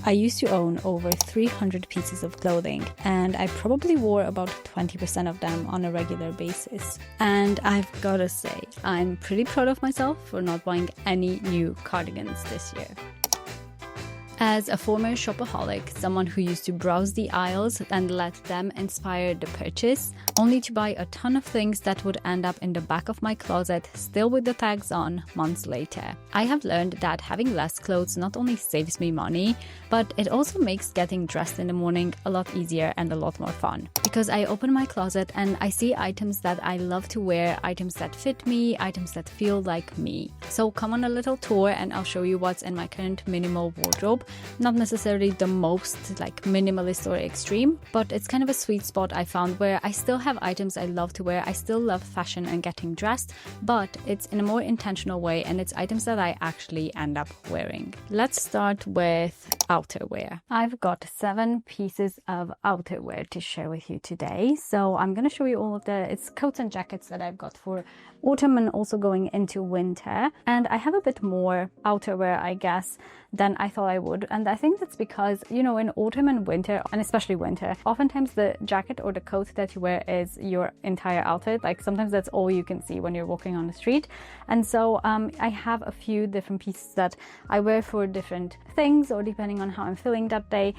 I used to own over 300 pieces of clothing, and I probably wore about 20% of them on a regular basis. And I've gotta say, I'm pretty proud of myself for not buying any new cardigans this year. As a former shopaholic, someone who used to browse the aisles and let them inspire the purchase, only to buy a ton of things that would end up in the back of my closet, still with the tags on, months later. I have learned that having less clothes not only saves me money, but it also makes getting dressed in the morning a lot easier and a lot more fun. Because I open my closet and I see items that I love to wear, items that fit me, items that feel like me. So come on a little tour and I'll show you what's in my current minimal wardrobe. Not necessarily the most like minimalist or extreme, but it's kind of a sweet spot I found where I still have items I love to wear. I still love fashion and getting dressed, but it's in a more intentional way and it's items that I actually end up wearing. Let's start with outerwear. I've got 7 pieces of outerwear to share with you today. So I'm going to show you all of it's coats and jackets that I've got for autumn and also going into winter. And I have a bit more outerwear, I guess, than I thought I would. And I think that's because, you know, in autumn and winter, and especially winter, oftentimes the jacket or the coat that you wear is your entire outfit. Like sometimes that's all you can see when you're walking on the street. And so I have a few different pieces that I wear for different things or depending on how I'm feeling that day.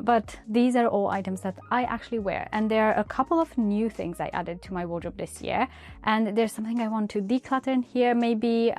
But these are all items that I actually wear. And there are a couple of new things I added to my wardrobe this year. And there's something I want to declutter in here. Maybe,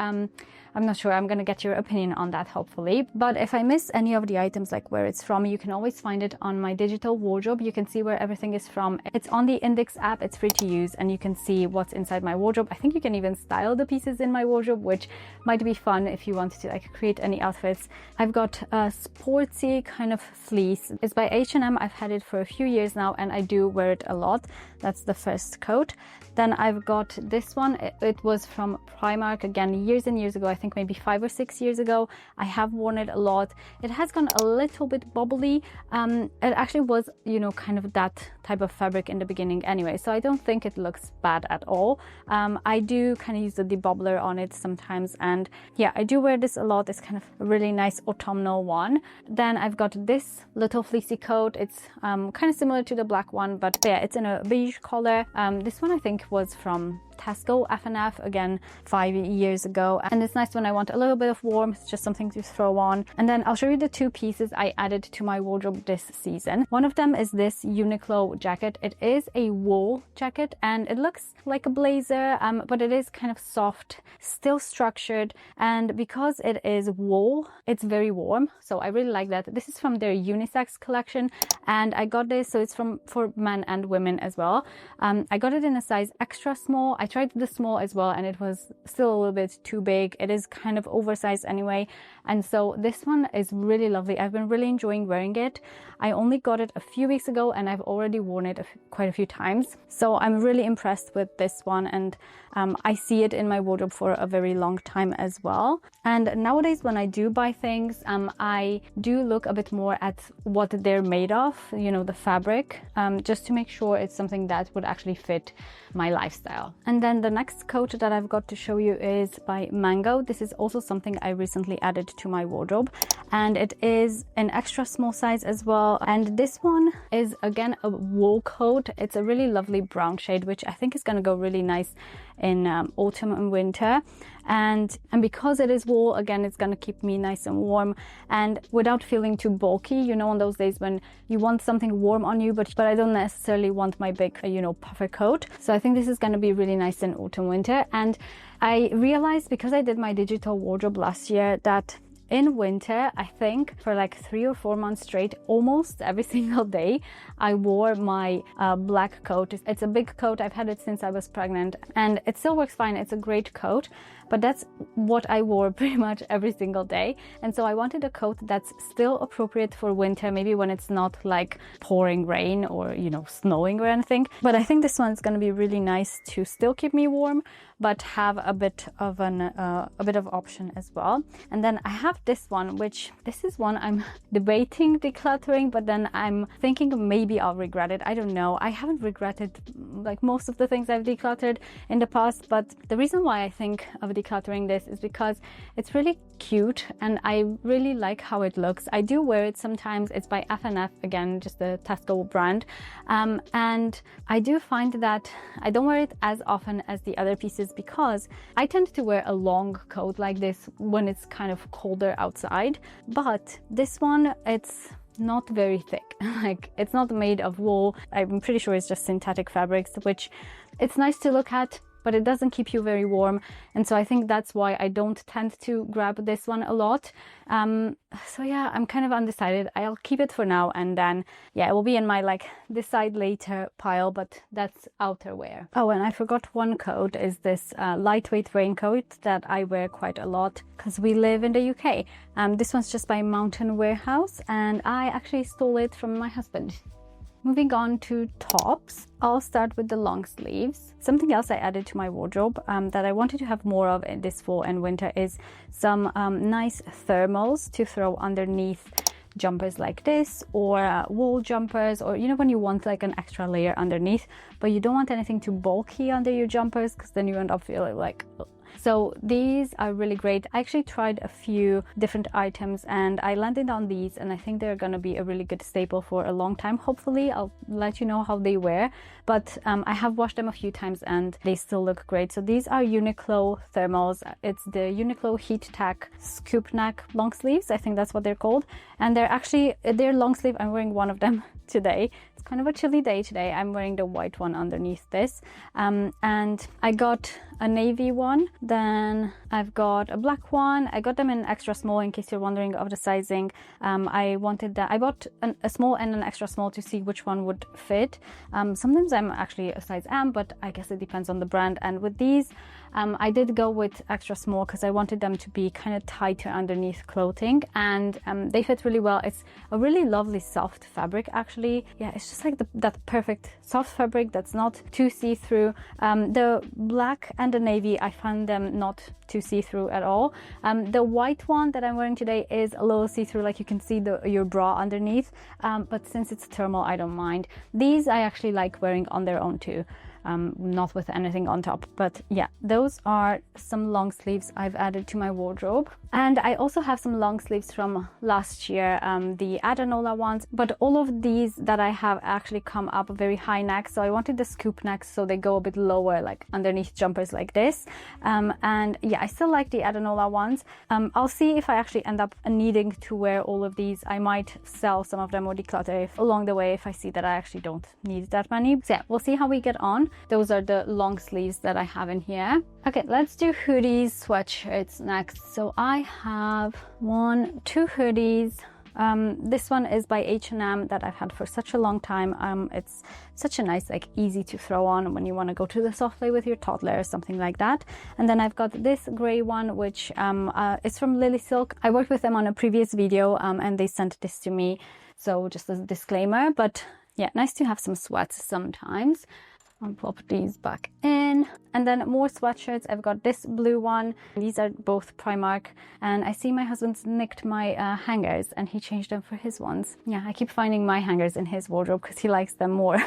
I'm not sure, I'm going to get your opinion on that hopefully. But if I miss any of the items, like where it's from, you can always find it on my digital wardrobe. You can see where everything is from. It's on the Index app, it's free to use, and you can see what's inside my wardrobe. I think you can even style the pieces in my wardrobe, which might be fun if you wanted to like create any outfits. I've got a sportsy kind of fleece. It's by H&M. I've had it for a few years now and I do wear it a lot. That's the first coat. Then I've got this one. It was from Primark, again, years and years ago. I think maybe 5 or 6 years ago. I have worn it a lot. It has gone a little bit bubbly. It actually was, you know, kind of that type of fabric in the beginning anyway. So I don't think it looks bad at all. I do kind of use the debubbler on it sometimes. And yeah, I do wear this a lot. It's kind of a really nice autumnal one. Then I've got this little fleecy coat. It's kind of similar to the black one, but yeah, it's in a beige color. This one I think was from Tesco F&F, again 5 years ago, and it's nice when I want a little bit of warmth, just something to throw on. And then I'll show you the 2 pieces I added to my wardrobe this season. One of them is this Uniqlo jacket. It is a wool jacket and it looks like a blazer, but it is kind of soft, still structured, and because it is wool, it's very warm, so I really like that. This is from their unisex collection and I got this, so it's for men and women as well. I got it in a size extra small. I tried the small as well and it was still a little bit too big. It is kind of oversized anyway, and so this one is really lovely. I've been really enjoying wearing it. I only got it a few weeks ago and I've already worn it quite a few times, so I'm really impressed with this one, and I see it in my wardrobe for a very long time as well. And nowadays when I do buy things, I do look a bit more at what they're made of, you know, the fabric, just to make sure it's something that would actually fit my lifestyle. And then the next coat that I've got to show you is by Mango. This is also something I recently added to my wardrobe, and it is an extra small size as well. And this one is again a wool coat. It's a really lovely brown shade, which I think is going to go really nice in autumn and winter. And because it is wool, again, it's going to keep me nice and warm and without feeling too bulky, you know, on those days when you want something warm on you, but I don't necessarily want my big, you know, puffer coat. So I think this is going to be really nice in autumn, winter. And I realized, because I did my digital wardrobe last year, that in winter, I think for like 3 or 4 months straight, almost every single day, I wore my black coat. It's a big coat. I've had it since I was pregnant and it still works fine. It's a great coat, but that's what I wore pretty much every single day. And so I wanted a coat that's still appropriate for winter, maybe when it's not like pouring rain or, you know, snowing or anything. But I think this one's going to be really nice to still keep me warm, but have a bit of option as well. And then I have this one, which this is one I'm debating decluttering, but then I'm thinking maybe I'll regret it. I don't know. I haven't regretted like most of the things I've decluttered in the past, but the reason why I think of decluttering this is because it's really cute and I really like how it looks. I do wear it sometimes. It's by F&F, again, just the Tesco brand. And I do find that I don't wear it as often as the other pieces because I tend to wear a long coat like this when it's kind of colder outside. But this one, it's not very thick. Like, it's not made of wool. I'm pretty sure it's just synthetic fabrics, which it's nice to look at, but it doesn't keep you very warm. And so I think that's why I don't tend to grab this one a lot. So yeah, I'm kind of undecided. I'll keep it for now, and then yeah, it will be in my like decide later pile, but that's outerwear. Oh, and I forgot one coat is this lightweight raincoat that I wear quite a lot because we live in the UK. This one's just by Mountain Warehouse, and I actually stole it from my husband. Moving on to tops, I'll start with the long sleeves. Something else I added to my wardrobe that I wanted to have more of in this fall and winter is some nice thermals to throw underneath jumpers like this, or wool jumpers, or you know, when you want like an extra layer underneath, but you don't want anything too bulky under your jumpers because then you end up feeling like... So these are really great. I actually tried a few different items and I landed on these, and I think they're going to be a really good staple for a long time. Hopefully I'll let you know how they wear, but I have washed them a few times and they still look great. So these are Uniqlo thermals. It's the Uniqlo Heat Tech scoop neck long sleeves. I think that's what they're called. And they're long sleeve. I'm wearing one of them today. It's kind of a chilly day today. I'm wearing the white one underneath this. And I got a navy one, then I've got a black one. I got them in extra small in case you're wondering of the sizing. I bought a small and an extra small to see which one would fit. Sometimes I'm actually a size M, but I guess it depends on the brand. And with these, I did go with extra small because I wanted them to be kind of tighter underneath clothing, and they fit really well. It's a really lovely soft fabric, actually. Yeah, it's just like that perfect soft fabric that's not too see-through. The black and the navy, I found them not too see-through at all. The white one that I'm wearing today is a little see-through, like you can see your bra underneath, but since it's thermal, I don't mind. These I actually like wearing on their own too. Not with anything on top. But yeah, those are some long sleeves I've added to my wardrobe. And I also have some long sleeves from last year, the Adanola ones, but all of these that I have actually come up very high neck, so I wanted the scoop necks so they go a bit lower, like underneath jumpers like this. And yeah, I still like the Adanola ones. I'll see if I actually end up needing to wear all of these. I might sell some of them or declutter along the way if I see that I actually don't need that many. So yeah, we'll see how we get on. Those are the long sleeves that I have in here. Okay, let's do hoodies, sweatshirts next. So I have two hoodies. This one is by H&M that I've had for such a long time. It's such a nice, like, easy to throw on when you want to go to the soft play with your toddler or something like that. And then I've got this gray one, which is from Lily Silk. I worked with them on a previous video and they sent this to me. So just as a disclaimer, but yeah, nice to have some sweats sometimes. I'll pop these back in. And then more sweatshirts. I've got this blue one. These are both Primark. And I see my husband's nicked my hangers and he changed them for his ones. Yeah, I keep finding my hangers in his wardrobe because he likes them more.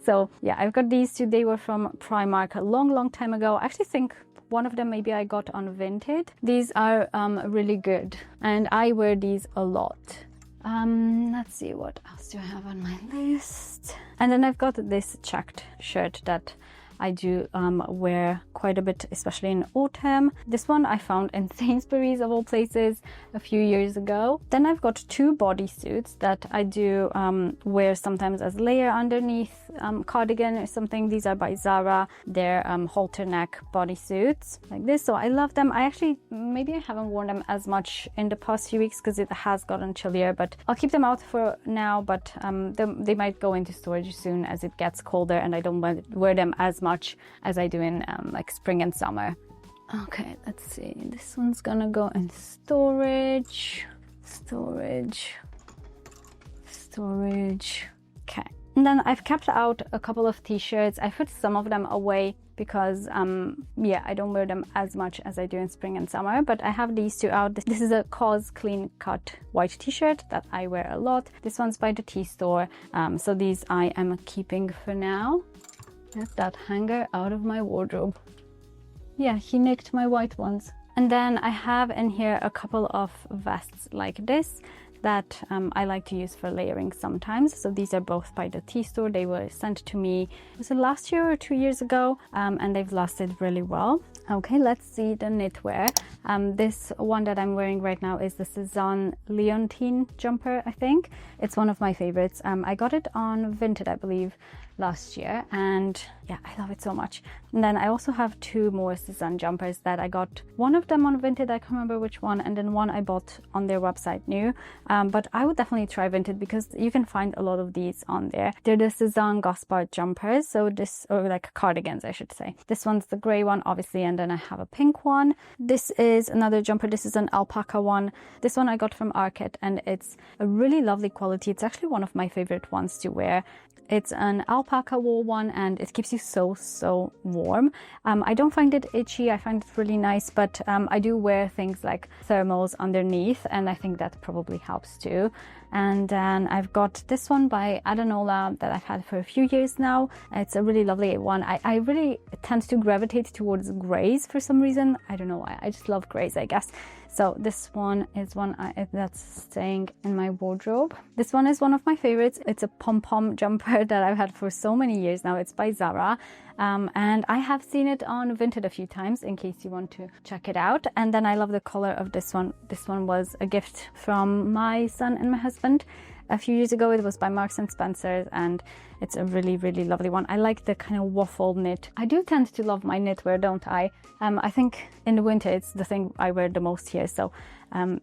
So yeah, I've got these two. They were from Primark a long time ago. I actually think one of them maybe I got on Vinted. These are really good and I wear these a lot. Let's see, what else do I have on my list? And then I've got this checked shirt that I do wear quite a bit, especially in autumn. This one I found in Sainsbury's of all places a few years ago. Then I've got two bodysuits that I do wear sometimes as layer underneath cardigan or something. These are by Zara. They're halter neck bodysuits like this. So I love them. Maybe I haven't worn them as much in the past few weeks because it has gotten chillier, but I'll keep them out for now. But they might go into storage soon as it gets colder and I don't wear them as much as I do in like spring and summer. Okay, let's see. This one's gonna go in storage. Okay. And then I've kept out a couple of t-shirts. I put some of them away because yeah, I don't wear them as much as I do in spring and summer, but I have these two out. This is a Cause clean cut white t-shirt that I wear a lot. This one's by the tea store. So these I am keeping for now. Get that hanger out of my wardrobe. yeah, he nicked my white ones. And then I have in here a couple of vests like this that I like to use for layering sometimes. So these are both by the tea store. They were sent to me, was it last year or 2 years ago? And they've lasted really well. Okay, let's see the knitwear. This one that I'm wearing right now is the Cezanne Leontine jumper, I think. It's one of my favorites. I got it on Vinted, I believe, last year, and yeah, I love it so much. And then I also have two more Cezanne jumpers that I got, one of them on Vinted, I can't remember which one, and then one I bought on their website new. But I would definitely try Vinted because you can find a lot of these on there. They're the Cezanne Gaspard jumpers, so this, or like cardigans I should say. This one's the gray one obviously, and then I have a pink one. This is another jumper. This is an alpaca one. This one I got from Arket, and it's a really lovely quality. It's actually one of my favorite ones to wear. It's an alpaca wool one, and it keeps you so warm. I don't find it itchy. I find it really nice, but I do wear things like thermals underneath, and I think that probably helps too. And then I've got this one by Adanola that I've had for a few years now. It's a really lovely one. I really tend to gravitate towards grays for some reason. I don't know why. I just love grays, I guess. So this one is one that's staying in my wardrobe. This one is one of my favorites. It's a pom-pom jumper that I've had for so many years now. It's by Zara. And I have seen it on Vinted a few times in case you want to check it out. And then I love the color of this one. This one was a gift from my son and my husband a few years ago. It was by Marks and Spencer's, and it's a really lovely one. I like the kind of waffle knit. I do tend to love my knitwear, don't I? I think in the winter it's the thing I wear the most here. So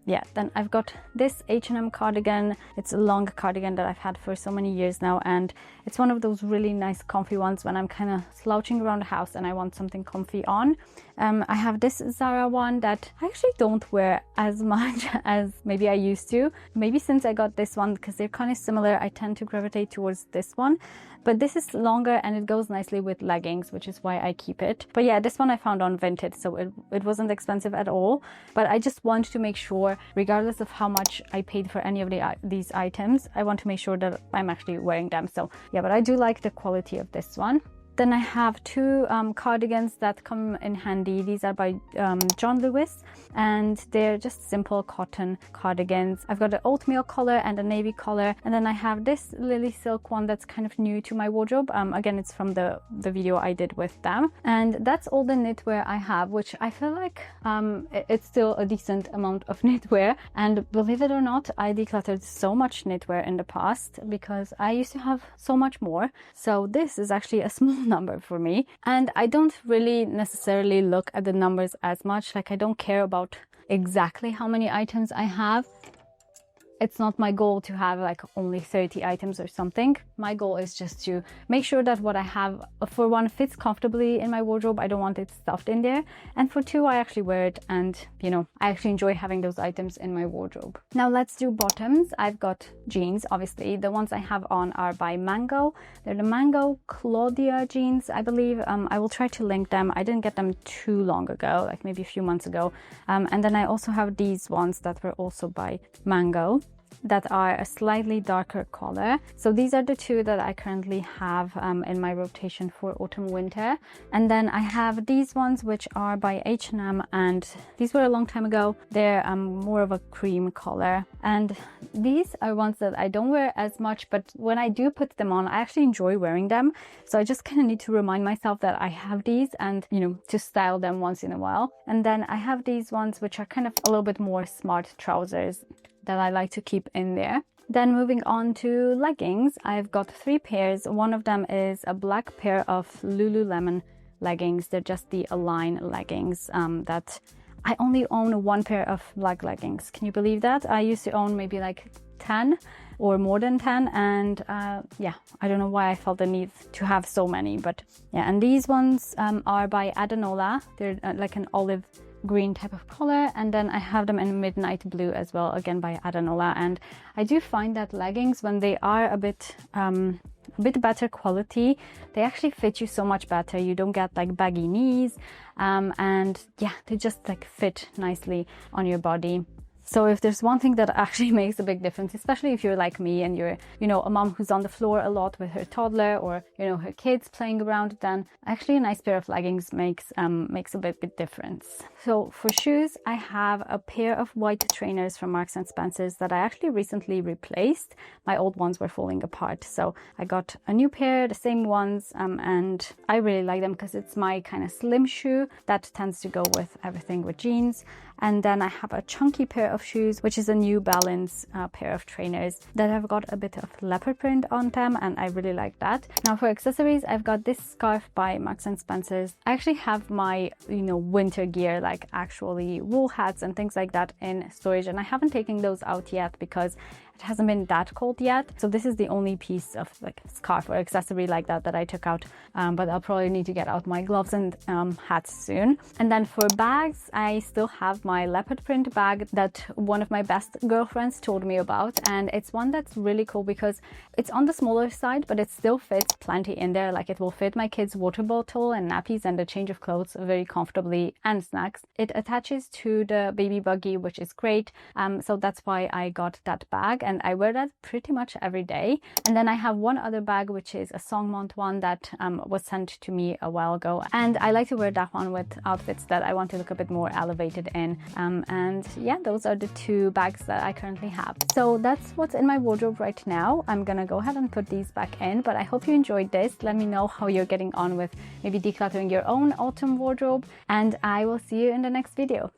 yeah, then I've got this H&M cardigan. It's a long cardigan that I've had for so many years now, and it's one of those really nice comfy ones when I'm kind of slouching around the house and I want something comfy on. I have this Zara one that I actually don't wear as much as maybe I used to. Maybe since I got this one, because they're kind of similar, I tend to gravitate towards this one. But this is longer and it goes nicely with leggings, which is why I keep it. But yeah, this one I found on Vinted, so it wasn't expensive at all. But I just want to make sure, regardless of how much I paid for any of these items, I want to make sure that I'm actually wearing them. So yeah, but I do like the quality of this one. Then I have two cardigans that come in handy. These are by John Lewis, and they're just simple cotton cardigans. I've got an oatmeal color and a navy color, and then I have this lily silk one that's kind of new to my wardrobe. Again, it's from the video I did with them. And that's all the knitwear I have, which I feel like it's still a decent amount of knitwear. And believe it or not, I decluttered so much knitwear in the past because I used to have so much more. So this is actually a small number for me, and I don't really necessarily look at the numbers as much. Like, I don't care about exactly how many items I have. It's not my goal to have like only 30 items or something. My goal is just to make sure that what I have, for one, fits comfortably in my wardrobe. I don't want it stuffed in there. And for two, I actually wear it, and you know, I actually enjoy having those items in my wardrobe. Now let's do bottoms. I've got jeans, obviously. The ones I have on are by Mango. They're the Mango Claudia jeans, I believe. I will try to link them. I didn't get them too long ago, like maybe a few months ago. And then I also have these ones that were also by Mango, that are a slightly darker color. So these are the two that I currently have in my rotation for autumn winter. And then I have these ones which are by H&M, and these were a long time ago. They're more of a cream color, and these are ones that I don't wear as much, but when I do put them on, I actually enjoy wearing them. So I just kind of need to remind myself that I have these, and you know, to style them once in a while. And then I have these ones which are kind of a little bit more smart trousers that I like to keep in there. Then moving on to leggings, I've got 3 pairs. One of them is a black pair of Lululemon leggings. They're just the Align leggings that I only own 1 pair of black leggings. Can you believe that? I used to own maybe like 10 or more than 10, and yeah, I don't know why I felt the need to have so many, but yeah. And these ones are by Adanola. They're like an olive green type of color, and then I have them in midnight blue as well, again by Adanola. And I do find that leggings, when they are a bit better quality, they actually fit you so much better. You don't get like baggy knees, and yeah, they just like fit nicely on your body. So if there's one thing that actually makes a big difference, especially if you're like me and you're, you know, a mom who's on the floor a lot with her toddler, or, you know, her kids playing around, then actually a nice pair of leggings makes a big difference. So for shoes, I have a pair of white trainers from Marks and Spencer's that I actually recently replaced. My old ones were falling apart, so I got a new pair, the same ones, and I really like them because it's my kind of slim shoe that tends to go with everything with jeans. And then I have a chunky pair of shoes, which is a New Balance pair of trainers that have got a bit of leopard print on them, and I really like that. Now for accessories, I've got this scarf by Marks and Spencer's. I actually have my, you know, winter gear, like actually wool hats and things like that, in storage, and I haven't taken those out yet because it hasn't been that cold yet. So this is the only piece of like scarf or accessory like that that I took out, but I'll probably need to get out my gloves and hats soon. And then for bags, I still have my leopard print bag that one of my best girlfriends told me about, and it's one that's really cool because it's on the smaller side, but it still fits plenty in there. Like, it will fit my kids' water bottle and nappies and a change of clothes very comfortably, and snacks. It attaches to the baby buggy, which is great. So that's why I got that bag, and I wear that pretty much every day. And then I have one other bag, which is a Songmont one that was sent to me a while ago, and I like to wear that one with outfits that I want to look a bit more elevated in. And yeah, those are the two bags that I currently have. So that's what's in my wardrobe right now. I'm gonna go ahead and put these back in, but I hope you enjoyed this. Let me know how you're getting on with maybe decluttering your own autumn wardrobe, and I will see you in the next video.